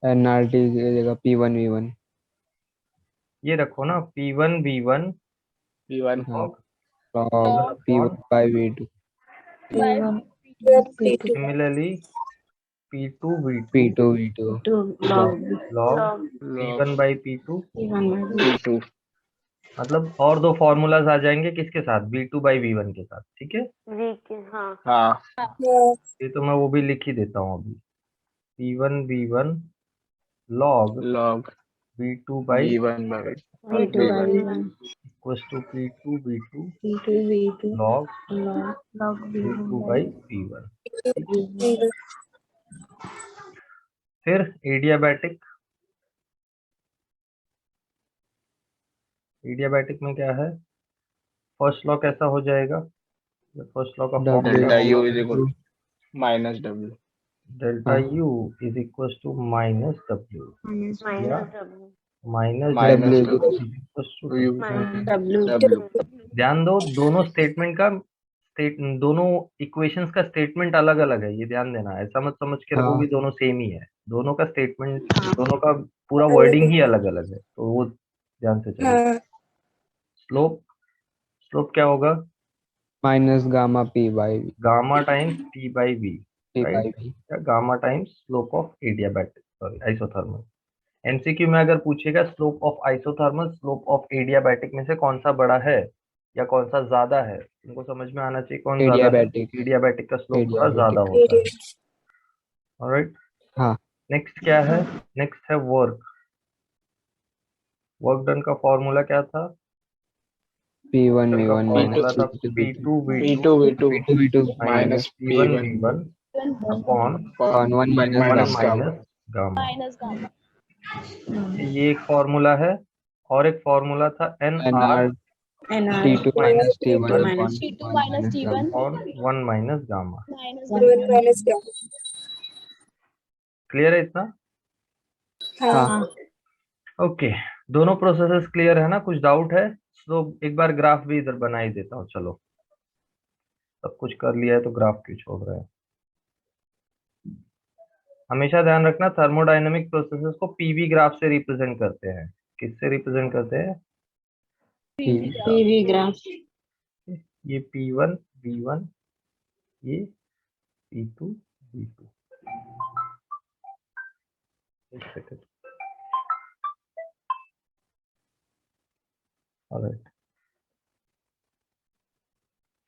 NRT की जगह P1 V1। ये रखो ना P1 V1 P1 हाँ, log log V1 P1 upon by V2 P1 P2 similarly P2 V2 P2 V2 to log log log P1/P2, P1 by V2। मतलब और दो formulas आ जाएंगे किसके साथ, V2/V1 के साथ, ठीक है। हाँ हाँ ये तो मैं वो भी लिख ही देता हूँ अभी, P1V1 log log V2/V2 V1 by V2 by V1 V1 equals to P2V2 P2 V2 log log V1 by V2/V1। V1 फिर एडियाबैटिक में क्या है, फर्स्ट लॉ कैसा हो जाएगा, फर्स्ट लॉ का फॉर्म क्या delta W U होगा, is equal to minus W। Delta U is equals to minus W minus या minus minus delta W U W is equals to U W W। ध्यान दो, दोनों statement का दोनों equations का statement अलग अलग है, ये ध्यान देना, ऐसा मत समझ के रखो हाँ कि दोनों सेम ही है, दोनों का स्टेटमेंट, दोनों का पूरा वर्डिंग ही अलग अलग है, तो वो ध्यान से चलो। स्लोप, स्लोप क्या होगा, minus gamma P by gamma times P/V, P by right, V। या gamma times slope of adiabatic, sorry isothermal. MCQ में अगर पूछेगा slope of isothermal slope of adiabatic में से कौन सा बड़ा है या कौन सा ज्यादा है, तुमको समझ में आना चाहिए कौन ज्यादा है, एडियाबैटिक एडियाबैटिक का स्लोप थोड़ा ज्यादा एडियाबैटिक होता है। ऑलराइट, हाँ, नेक्स्ट क्या है, नेक्स्ट है वर्क, वर्क डन का फॉर्मूला क्या था, P1 डन का V1 P2 फॉर्मूला minus था P2 V2 P2V2 P2 V2 P2 minus minus P1 P1V1 upon on 1 minus 1 minus gamma। gamma। Minus gamma, ये एक फॉर्मूला है, और एक फॉर्मूला था NR NR NR T2 minus T1 T2 upon minus 1 minus gamma। Upon 1 minus gamma. 1 clear है इतना, हाँ, okay, दोनों प्रोसेसेस क्लियर है ना, कुछ डाउट है तो एक बार ग्राफ भी इधर बना ही देता हूँ, चलो सब कुछ कर लिया है तो ग्राफ क्यों छोड़ रहे हैं। हमेशा ध्यान रखना थर्मोडायनेमिक प्रोसेसेस को पीवी ग्राफ से रिप्रेजेंट करते हैं, किससे रिप्रेजेंट करते हैं, P PV graph ये P1 V1, ये P2 V2, एक second, alright,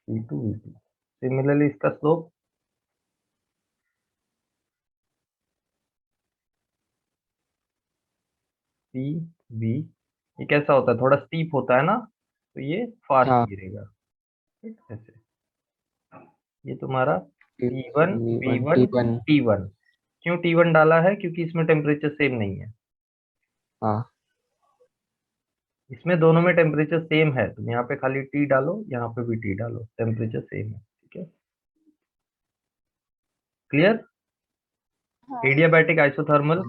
P2 V2, similarly इसका स्लोप P V, ये कैसा होता है, थोड़ा स्टीप होता है ना, तो ये फास्ट हाँ गिरेगा, ठीक ऐसे, ये तुम्हारा T1 P1 V1 T1 T1, क्यों T1 डाला है, क्योंकि इसमें टेम्परेचर सेम नहीं है, हाँ इसमें दोनों में टेम्परेचर सेम है, तुम यहाँ पे खाली T डालो, यहाँ पे भी T डालो, टेम्परेचर सेम है, ठीक है, clear. Adiabatic isothermal,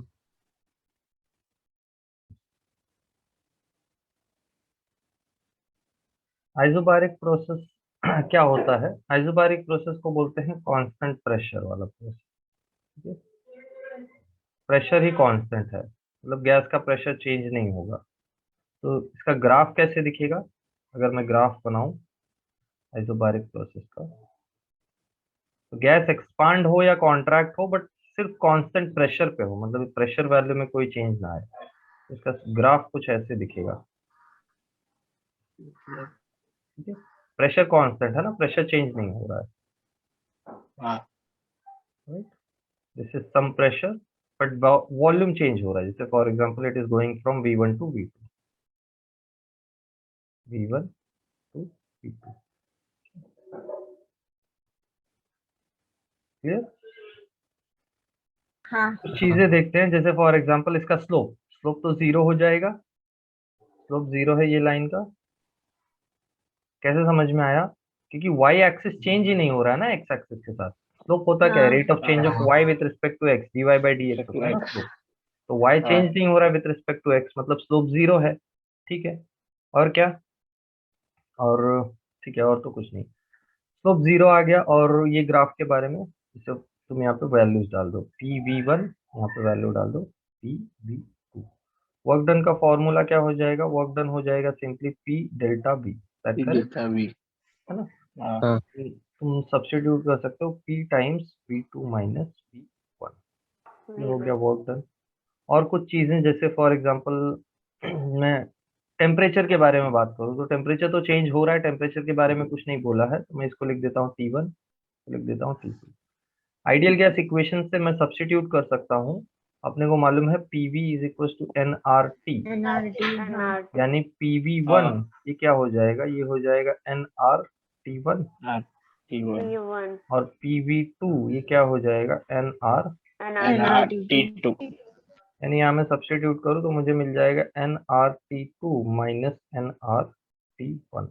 isobaric process क्या होता है, आइसोबारिक प्रोसेस को बोलते हैं कांस्टेंट प्रेशर वाला प्रोसेस, ठीक है, प्रेशर ही कांस्टेंट है, मतलब गैस का प्रेशर चेंज नहीं होगा। तो इसका ग्राफ कैसे दिखेगा, अगर मैं ग्राफ बनाऊं आइसोबारिक प्रोसेस का, तो गैस एक्सपांड हो या कॉन्ट्रैक्ट हो बट सिर्फ कांस्टेंट प्रेशर पे हो, मतलब प्रेशर वैल्यू में कोई चेंज ना आए, तो इसका ग्राफ कुछ ऐसे दिखेगा, ठीक है, प्रेशर कांस्टेंट है ना, प्रेशर चेंज नहीं हो रहा है, हाँ right, this is some pressure but volume change हो रहा है, जैसे for example it is going from V1 to V2, V1 to V2, clear. हाँ कुछ चीजें देखते हैं, जैसे फॉर एग्जांपल इसका स्लोप, स्लोप तो जीरो हो जाएगा, स्लोप जीरो है ये लाइन का, कैसे समझ में आया, क्योंकि y एक्सिस चेंज ही नहीं हो रहा है ना x एक्सिस के साथ, स्लोप होता क्या है, rate of change of y with respect to x, dy by dx होता है ना स्लोप, तो y चेंज नहीं हो रहा है विद रिस्पेक्ट टू x, मतलब स्लोप जीरो है, ठीक है, और क्या, और ठीक है, और तो कुछ नहीं, स्लोप जीरो आ गया, और ये ग्राफ के बारे में, जैसे तुम यहाँ पे वैल्यूज डाल दो, P V1 यहाँ पे वैल्यू डाल दो, PV2। वर्क डन का फॉर्मूला क्या हो जाएगा? वर्क डन हो जाएगा simply P delta B, that correct delta we. है ना? हाँ, हाँ तुम सब्स्टिट्यूट कर सकते हो P times V2 minus V1, ये हो गया वर्क डन। और कुछ चीजें जैसे फॉर एग्जांपल मैं टेम्परेचर के बारे में बात करूँ तो टेम्परेचर तो चेंज हो रहा है, टेम्परेचर के बारे में कुछ नहीं बोला है, तो मैं इसको लिख देता हूँ T1, लिख देता हूँ T2। आइडियल गैस इक्वेशन से मैं सब्स्टिट्यूट कर सकता हूँ, अपने को मालूम है PV is equal to nRT, NRT, हाँ, यानी PV1 हाँ, ये क्या हो जाएगा? ये हो जाएगा nRT1, हाँ, T1 और PV2 ये क्या हो जाएगा? NRT2, T2। यानी यहाँ मैं सब्स्टिट्यूट करूँ तो मुझे मिल जाएगा nRT2 माइनस nRT1,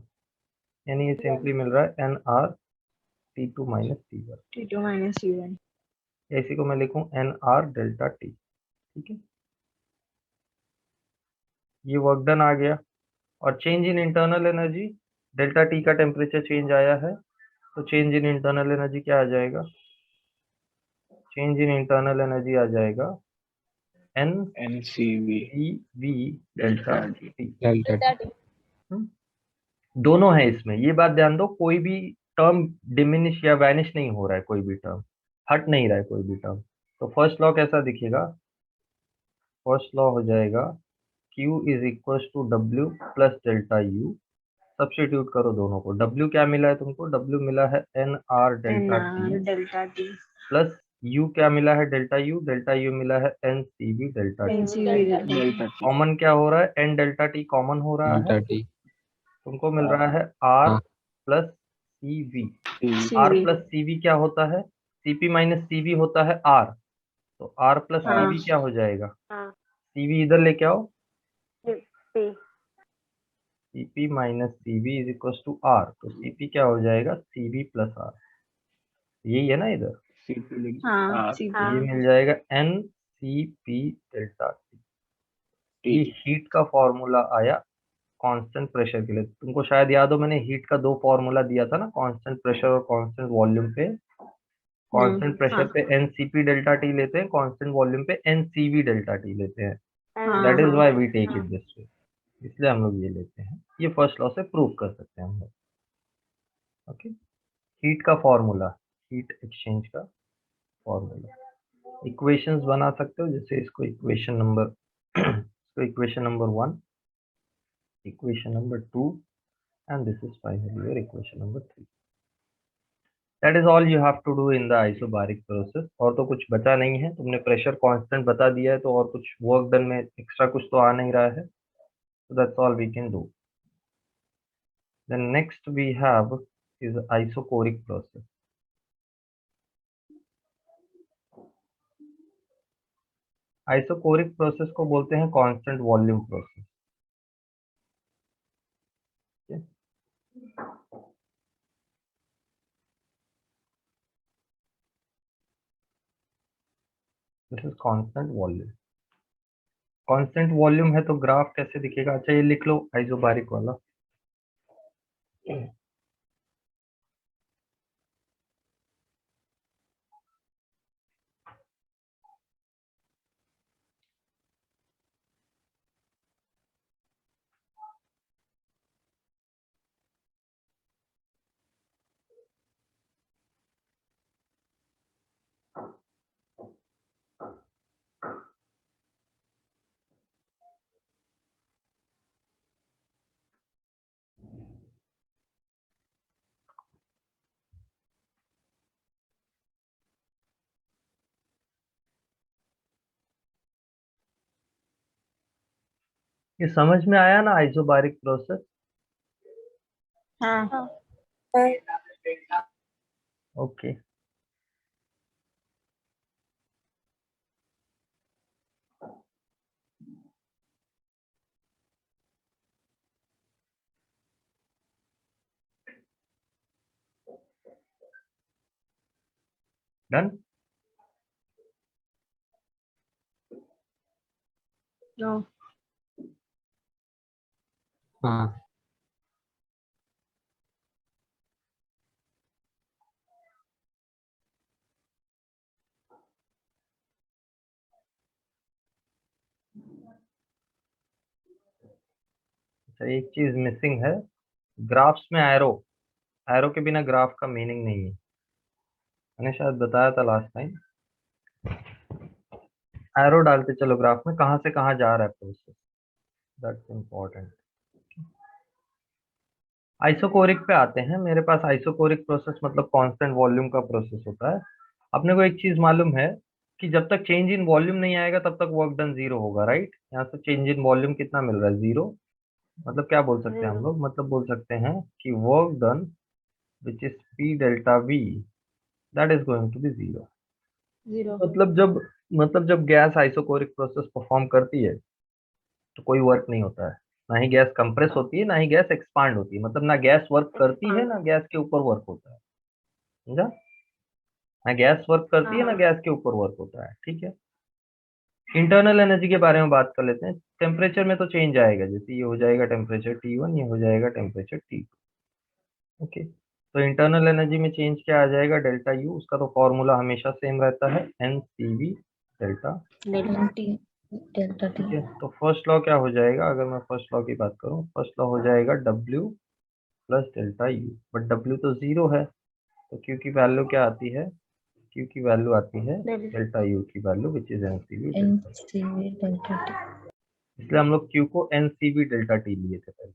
यानी ये सिंपली मिल रहा है nRT2 minus T1। T2 minus T1. इसी को मैं लिखूं nR डेल्टा T, ठीक है? ये वर्क डन आ गया। और change in internal energy, delta T का टेम्परेचर चेंज आया है, तो चेंज इन इंटरनल एनर्जी क्या आ जाएगा? चेंज इन इंटरनल एनर्जी आ जाएगा NCV NCV delta delta T. T। Delta दोनों है इसमें, ये बात ध्यान दो, कोई भी टर्म डिमिनिश या वैनिश नहीं हो रहा है, कोई भी टर्म हट नहीं रहा है, कोई भी टर्म। तो फर्स्ट लॉ कैसा दिखेगा? फर्स्ट लॉ हो जाएगा Q is equal to W plus delta U। Substitute करो दोनों को। W क्या मिला है तुमको? W मिला है NR delta T, NR delta T. Plus U क्या मिला है? डेल्टा U, डेल्टा U मिला है NCV delta T। NCV delta T. Delta T. Common क्या हो रहा है? N डेल्टा T कॉमन हो रहा है, डेल्टा टी। तुमको मिल रहा है R हाँ plus CV। R CV. Plus CV क्या होता है? CP माइनस CV होता है R, तो R प्लस हाँ, CV क्या हो जाएगा? CV इधर लेके आओ, CP minus CV is equal to R, तो CP क्या हो जाएगा? CV प्लस R, यही है ना इधर? CP लिख। हाँ, हाँ, CP. तो ये मिल जाएगा NCP डेल्टा T। टी। ये हीट का फॉर्मूला आया कांस्टेंट प्रेशर के लिए। तुमको शायद याद हो, मैंने हीट का दो फॉर्मूला दिया था ना, कांस्टेंट प्रेशर और कांस्टेंट वॉल्यूम पे। कांस्टेंट प्रेशर हाँ, पे NCP डेल्टा T लेते हैं, कांस्टेंट वॉल्यूम पे NCV डेल्टा T लेते हैं, हाँ, दैट इज हाँ. Why we take it this way, इसलिए हम लोग ये लेते हैं। ये फर्स्ट लॉ से प्रूव कर सकते हैं हम लोग। ओके, हीट का फॉर्मूला, हीट एक्सचेंज का फॉर्मूला, इक्वेशंस बना सकते हो, जैसे इसको इक्वेशन नंबर इसको equation number 1, equation number 2, and this is finally your equation number 3। That is all you have to do in the isobaric process. और तो कुछ बचा नहीं है, तुमने प्रेशर कांस्टेंट बता दिया है, तो और कुछ वर्क डन में एक्स्ट्रा कुछ तो आ नहीं रहा है, so that's all we can do. Then next we have is isochoric process. Isochoric process को बोलते हैं constant volume process. This is constant volume. Constant volume है तो ग्राफ कैसे दिखेगा? अच्छा ये लिख लो, आइसोबारिक वाला। ये समझ में आया ना आइसोबारिक प्रोसेस? हाँ. Okay, done. No. हाँ अच्छा, एक चीज मिसिंग है, ग्राफ्स में एरो के बिना ग्राफ का मीनिंग नहीं है। मैंने शायद बताया था लास्ट टाइम। एरो डालते चलो ग्राफ में, कहाँ से कहाँ जा रहा है प्रोसेस, दैट्स इम्पोर्टेंट। आइसोकोरिक पे आते हैं। मेरे पास आइसोकोरिक प्रोसेस मतलब कांस्टेंट वॉल्यूम का प्रोसेस होता है। अपने को एक चीज मालूम है कि जब तक चेंज इन वॉल्यूम नहीं आएगा तब तक वर्क डन जीरो होगा, राइट। यहाँ से चेंज इन वॉल्यूम कितना मिल रहा है, जीरो। मतलब क्या बोल सकते हैं हम लोग, मतलब बोल सकते हैं कि work done which is P delta V that is going to be zero. 0. मतलब जब गैस आइसोकोरिक प्रोसेस परफॉर्म करती है तो कोई वर्क नहीं होता है, ना ही गैस कंप्रेस होती है ना ही गैस एक्सपांड होती है। मतलब ना गैस वर्क करती है ना गैस के ऊपर वर्क होता है, समझा। ना गैस वर्क करती है ना गैस के ऊपर वर्क होता है, ठीक है। इंटरनल एनर्जी के बारे में बात कर लेते हैं। टेम्परेचर में तो चेंज आएगा, जैसे ये हो जाएगा टेम्परेचर T1, ये हो जाएगा टेम्परेचर T2, ओके। तो इंटरनल एनर्जी में चेंज क्या आ जाएगा, डेल्टा यू। उसका तो फॉर्मूला हमेशा सेम रहता है, NCV delta, Delta T. Delta ठीक T. है। तो फर्स्ट लॉ क्या हो जाएगा, अगर मैं फर्स्ट लॉ की बात करूं, फर्स्ट लॉ हो जाएगा W plus delta U, but W तो जीरो है, तो Q की वैल्यू क्या आती है, Q की वैल्यू आती है डेल्टा यू की value which is NCV delta. NCV delta T. इसलिए हम लोग Q को NCV डेल्टा T लिए थे पहले,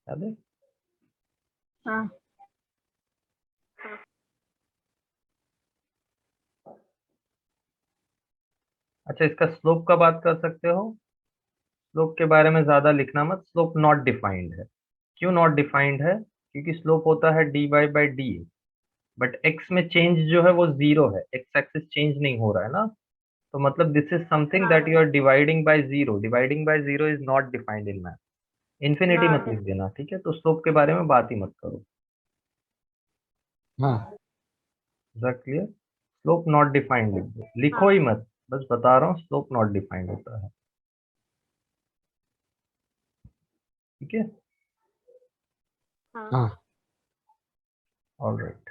याद है। हाँ. अच्छा, इसका स्लोप का बात कर सकते हो। स्लोप के बारे में ज्यादा लिखना मत, स्लोप नॉट डिफाइंड है। क्यों नॉट डिफाइंड है, क्योंकि स्लोप होता है dy/d, बट x में चेंज जो है वो जीरो है, x एक्सिस चेंज नहीं हो रहा है ना। तो मतलब this is something that you are dividing by zero. Dividing by zero is not defined in math. Infinity मत लिख देना, ठीक है। तो स्लोप के बारे में बात ही मत करो। हाँ is that clear. Slope not defined लिख दो, लिखो ही मत, बस बता रहा हूँ स्लोप नॉट डिफाइंड होता है, ठीक है। हाँ ऑलराइट,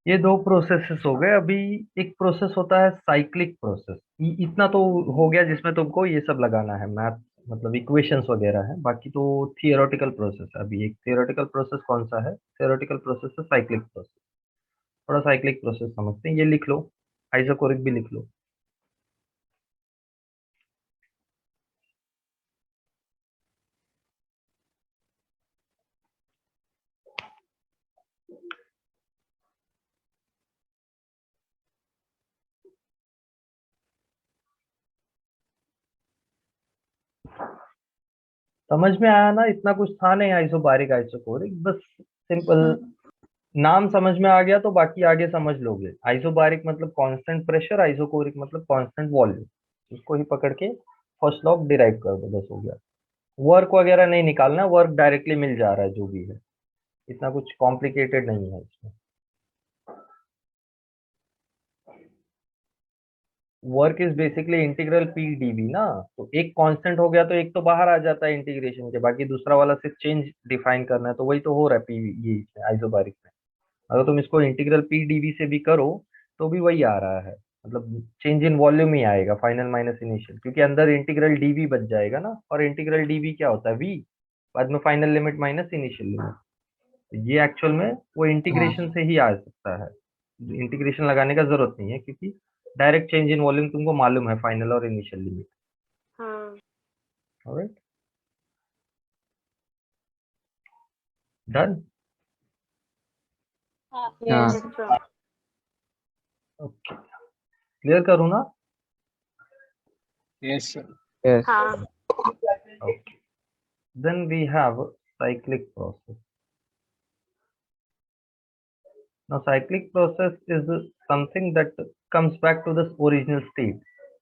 ये दो प्रोसेसेस हो गए। अभी एक प्रोसेस होता है साइक्लिक प्रोसेस। इतना तो हो गया जिसमें तुमको ये सब लगाना है, मैथ मतलब इक्वेशंस वगैरह है, बाकी तो थियोरेटिकल प्रोसेस है। अभी एक थियोरेटिकल प्रोसेस कौन सा है, थियोरेटिकल प्रोसेस है साइक्लिक प्रोसेस। थोड़ा साइक्लिक प्रोसेस समझते हैं, ये लिख लो, आइसोकोरिक भी लिख लो। समझ में आया ना, इतना कुछ था नहीं आइसोबारिक आइसोकोरिक, बस सिंपल नाम समझ में आ गया तो बाकी आगे समझ लोगे। आइसोबारिक मतलब कांस्टेंट प्रेशर, आइसोकोरिक मतलब कांस्टेंट वॉल्यूम। उसको ही पकड़ के फर्स्ट लॉ डिराइव कर दो, बस हो गया। वर्क वगैरह नहीं निकालना, वर्क डायरेक्टली मिल जा रहा है जो भी है, इतना कुछ कॉम्प्लिकेटेड नहीं है इसमें। Work is basically integral P dV ना। तो एक कांस्टेंट हो गया तो एक तो बाहर आ जाता है इंटीग्रेशन के, बाकी दूसरा वाला सिर्फ चेंज डिफाइन करना है, तो वही तो हो रहा है पी ये आइसोबारिक में। अगर तुम इसको इंटीग्रल पी डीवी से भी करो तो भी वही आ रहा है, मतलब चेंज इन वॉल्यूम ही आएगा, फाइनल माइनस इनिशियल, क्योंकि अंदर इंटीग्रल डीवी बच जाएगा ना। और इंटीग्रल डीवी क्या होता है, वी, बाद में final limit minus initial limit. ये एक्चुअल में वो इंटीग्रेशन से ही आ सकता है, इंटीग्रेशन लगाने का जरूरत नहीं है, क्योंकि डायरेक्ट चेंज इन वॉल्यूम तुमको मालूम है, फाइनल और initial limit. Alright, done. Yes. Okay, clear करूँ ना। Yes, sir. Yes Okay. Then we have cyclic process. Now cyclic process is something that comes back to the original state.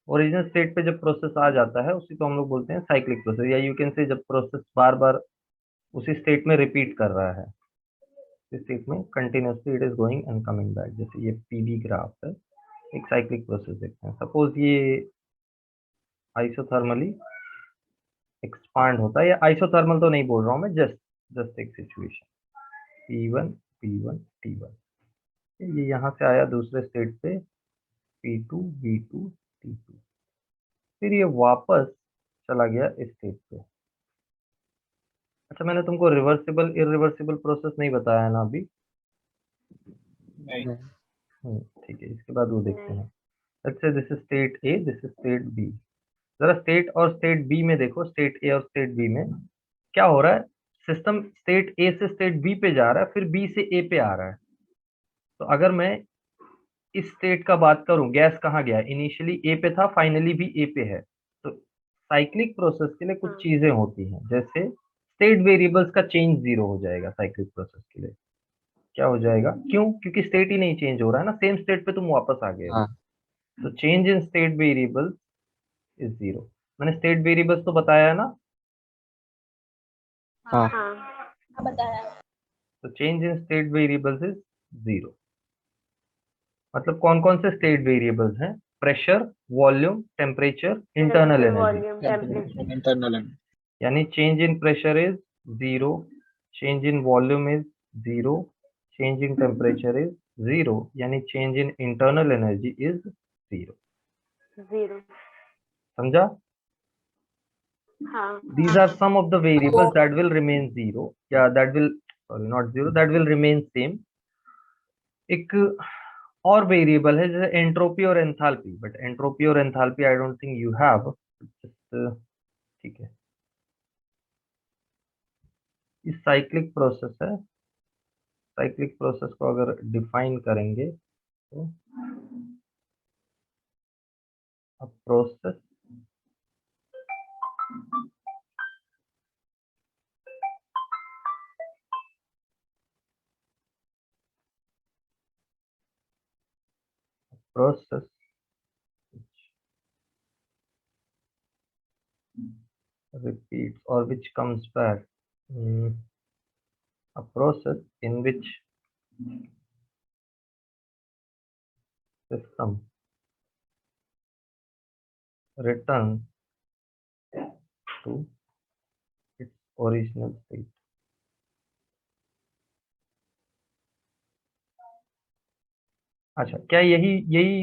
Original state पे जब process आ जाता है उसी को हम लोग बोलते हैं साइक्लिक प्रोसेस, या यू कैन से जब प्रोसेस बार बार उसी स्टेट में रिपीट कर रहा है, इस स्टेट में continuously it is going and coming back. जैसे ये पीवी ग्राफ है, एक साइक्लिक प्रोसेस देखते हैं। सपोज ये आइसोथर्मली एक्सपांड होता है, या आइसोथर्मल तो नहीं बोल रहा हूँ मैं, जस्ट जस्ट एक सिचुएशन P1 P1 T1, ये यहाँ से आया दूसरे स्टेट पे P2 V2 T2, फिर ये वापस चला गया इस स्टेट पे अच्छा, मैंने तुमको रिवर्सिबल इरिवर्सिबल प्रोसेस नहीं बताया ना अभी। नहीं। ठीक है, इसके बाद वो देखते हैं। Let's say this is state A, this is state B. जरा स्टेट और स्टेट बी में देखो, स्टेट ए और स्टेट बी में क्या हो रहा है। सिस्टम स्टेट ए से स्टेट बी पे जा रहा है, फिर बी से ए पे आ रहा है। तो अगर मैं इस स्टेट का बात करूं, गैस कहाँ गया, इनिशियली ए पे था, फाइनली भी ए पे है। तो साइक्लिक प्रोसेस के लिए कुछ चीजें होती हैं, जैसे स्टेट वेरिएबल्स का चेंज 0 हो जाएगा साइक्लिक प्रोसेस के लिए। क्या हो जाएगा, क्यों? क्योंकि स्टेट ही नहीं चेंज हो रहा है ना, सेम स्टेट पे तुम वापस आ गए हो। हाँ तो change in state variables is 0। मैंने स्टेट वेरिएबल्स तो बताया है ना। हाँ हाँ बताया। तो change in state variables is 0। मतलब कौन कौन से स्टेट वेरिएबल्स हैं? Pressure, volume, temperature, internal energy. Internal. यानी change in pressure is 0, change in volume is 0, change in temperature is 0, यानी change in internal energy is 0। समझा? These are some of the variables that will remain 0, या that will, sorry not 0, that will remain same. एक और variable है जैसे entropy और enthalpy, but entropy और enthalpy I don't think you have. ठीक है, इस साइक्लिक प्रोसेस है। साइक्लिक प्रोसेस को अगर डिफाइन करेंगे तो process process which repeats or which comes back, a process in which system returns to its original state. अच्छा, क्या यही यही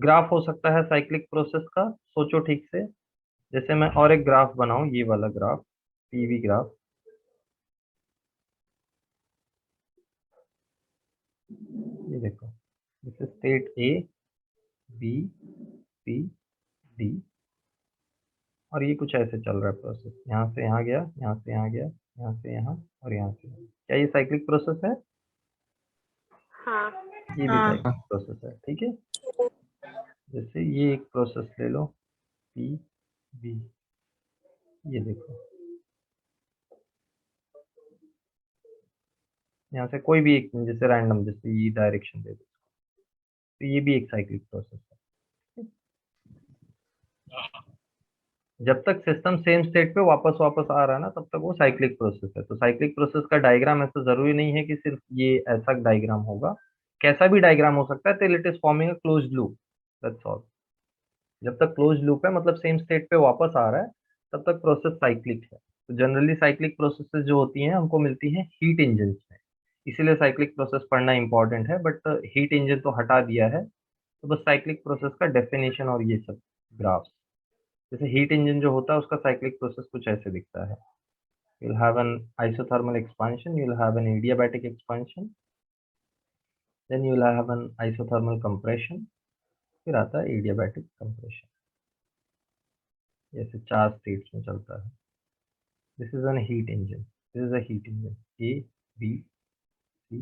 ग्राफ हो सकता है साइक्लिक प्रोसेस का? सोचो ठीक से। जैसे मैं और एक ग्राफ बनाऊं, ये वाला ग्राफ, पीवी ग्राफ। ये देखो, this is state A, B, C, D, और ये कुछ ऐसे चल रहा है प्रोसेस। यहाँ से यहाँ गया, यहाँ से यहाँ गया, यहाँ से यहाँ, और यहाँ से यहाँ। क्या ये साइक्लिक प्रोसेस है? ये भी हाँ। साइक्लिक प्रोसेस है। ठीक है, जैसे ये एक प्रोसेस ले लो, पी बी, ये देखो, यहाँ से कोई भी एक, जैसे रैंडम, जैसे ये डायरेक्शन दे दो, तो ये भी एक साइक्लिक प्रोसेस है। जब तक सिस्टम सेम स्टेट पे वापस वापस आ रहा है ना, तब तक वो साइक्लिक प्रोसेस है। तो साइक्लिक प्रोसेस का डायग्राम ऐसा जरूरी नहीं है कि सिर्फ ये ऐसा डायग्राम होगा, कैसा भी डायग्राम हो सकता है, till it is forming a closed loop, that's all. जब तक क्लोज्ड लूप है, मतलब सेम स्टेट पे वापस आ रहा है, तब तक प्रोसेस साइक्लिक है। तो जनरली साइक्लिक प्रोसेसेस जो होती हैं हमको मिलती हैं हीट इंजन में, इसीलिए साइक्लिक प्रोसेस पढ़ना इंपॉर्टेंट है। बट हीट इंजन तो हटा दिया है, तो बस साइक्लिक प्रोसेस का डेफिनेशन और ये सब ग्राफ्स। जैसे हीट इंजन जो होता है उसका साइक्लिक प्रोसेस कुछ ऐसे दिखता है। you'll have an isothermal expansion, you'll have an adiabatic expansion, then you'll have an isothermal compression, फिर आता है adiabatic compression। ऐसे 4 स्टेट्स में चलता है। This is an heat engine, this is a heat engine, A B C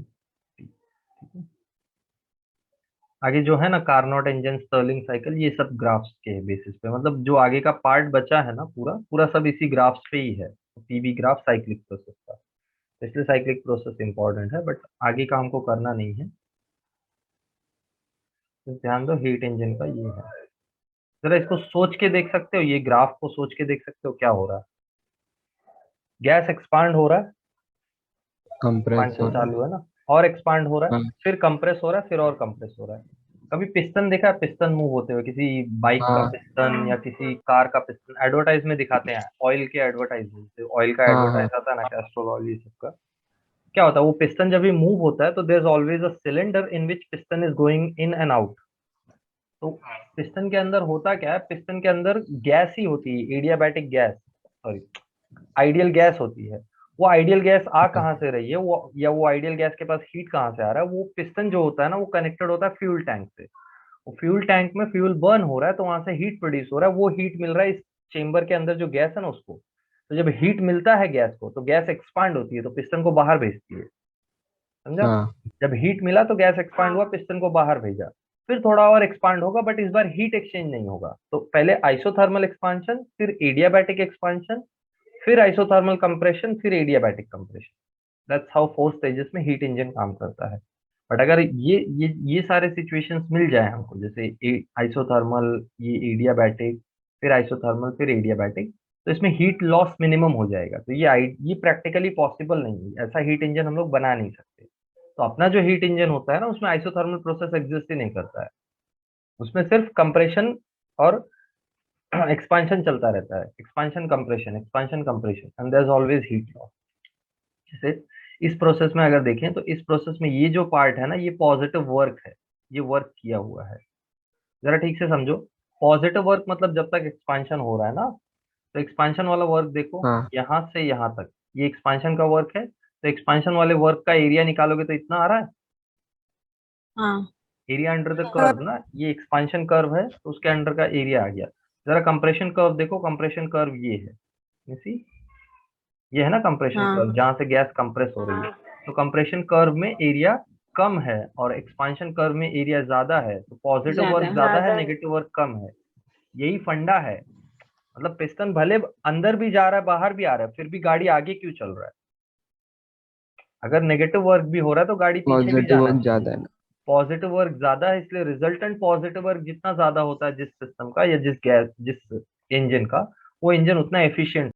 D. ठीक है, आगे जो है ना कार्नोट इंजन, स्टर्लिंग साइकिल, ये सब ग्राफ्स के बेसिस पे, मतलब जो आगे का पार्ट बचा है ना पूरा पूरा सब इसी ग्राफ्स पे ही है। पीवी ग्राफ साइक्लिक प्रोसेस का, इसलिए साइक्लिक प्रोसेस इंपॉर्टेंट है, बट आगे का हमको करना नहीं है। तो ध्यान दो, हीट इंजन का ये है। जरा इसको सोच के देख सकते हो, ये ग्राफ को सोच के देख सकते हो क्या हो रहा है। गैस एक्सपांड हो रहा है, कंप्रेस एक्सपांशन हो रहा चालू है ना, और एक्सपांड हो रहा है, है। फिर कंप्रेस हो रहा है, फिर और कंप्रेस हो रहा है। कभी पिस्टन देखा है? पिस्टन मूव होते हुए, किसी बाइक का हाँ पिस्टन या किसी कार का पिस्टन, एडवर्टाइज में दिखाते हैं, ऑयल के एडवर्टाइजमेंट, ऑयल का हाँ हाँ एडवर्टाइज आता है ना, कैस्ट्रोल ऑयल, ये सब का। क्या होता है, वो पिस्टन जब भी मूव होता है तो there is always a cylinder in which piston is going in and out. तो पिस्टन के अंदर होता क्या है, पिस्टन के अंदर गैस ही होती है, adiabatic gas, sorry ideal gas होती है। वो आइडियल गैस आ कहाँ से रही है, वो या वो आइडियल गैस के पास हीट कहाँ से आ रहा है, वो पिस्टन जो होता है ना वो कनेक्टेड होता है फ्यूल टैंक से। वो फ्यूल टैंक में फ्यूल बर्न हो रहा है तो वहां से हीट प्रोड्यूस हो रहा है, वो हीट मिल रहा है इस चेंबर के अंदर जो गैस है ना उसको। तो जब हीट मिलता है गैस को तो गैस एक्सपांड होती है तो पिस्टन को बाहर भेजती है, समझा। हाँ जब हीट मिला तो गैस एक्सपांड हुआ, पिस्टन को बाहर भेजा, फिर थोड़ा और एक्सपांड होगा बट इस बार हीट एक्सचेंज नहीं होगा। तो पहले आइसोथर्मल एक्सपांशन, फिर एडियाबैटिक एक्सपांशन, फिर आइसोथर्मल कंप्रेशन, फिर adiabatic compression. That's how 4 stages में हीट इंजन काम करता है। बट अगर ये सारे सिचुएशंस मिल जाए हमको, जैसे आइसोथर्मल, ये एडियाबैटिक, फिर आइसोथर्मल, फिर एडियाबैटिक, तो इसमें हीट लॉस मिनिमम हो जाएगा। तो ये प्रैक्टिकली पॉसिबल नहीं है, ऐसा हीट इंजन हम लोग बना नहीं सकते। तो अपना जो हीट इंजन होता है ना उसमें आइसोथर्मल प्रोसेस एग्जिस्ट ही नहीं करता है, उसमें सिर्फ कंप्रेशन और एक्सपांशन चलता रहता है, expansion compression and there is always heat loss. जैसे इस प्रोसेस में अगर देखें तो इस प्रोसेस में ये जो पार्ट है ना ये पॉजिटिव वर्क है, ये वर्क किया हुआ है। जरा ठीक से समझो, पॉजिटिव वर्क मतलब जब तक एक्सपांशन हो रहा है ना, तो एक्सपांशन वाला वर्क देखो, हाँ यहाँ से यहाँ तक ये एक्सपांशन का वर्क है। तो एक्सपांशन वाले वर्क का एरिया निकालोगे तो इतना आ रहा है, हाँ एरिया अंडर द कर्व ना, ये एक्सपांशन कर्व है तो उसके अंडर का एरिया आ गया। जरा कंप्रेशन कर्व देखो, कंप्रेशन कर्व ये है, you see? ये है ना कंप्रेशन हाँ कर्व, जहां से गैस कंप्रेस हो रही है। तो कंप्रेशन कर्व में एरिया कम है और एक्सपांशन कर्व में एरिया ज्यादा है, तो पॉजिटिव ज्यादा वर्क है। ज्यादा है, नेगेटिव वर्क कम है। यही फंडा है। मतलब पिस्टन भले अंदर भी जा रहा है बाहर भी आ रहा है, फिर भी गाड़ी आगे क्यों चल रहा है? अगर नेगेटिव वर्क भी हो रहा है तो गाड़ी पीछे भी पॉजिटिव जाना वर्क चाहिए। ज्यादा है ना। पॉजिटिव वर्क ज्यादा है, इसलिए रिजल्टेंट पॉजिटिव वर्क जितना ज्यादा होता है जिस सिस्टम का या जिस इंजन का, वो इंजन उतना एफिशिएंट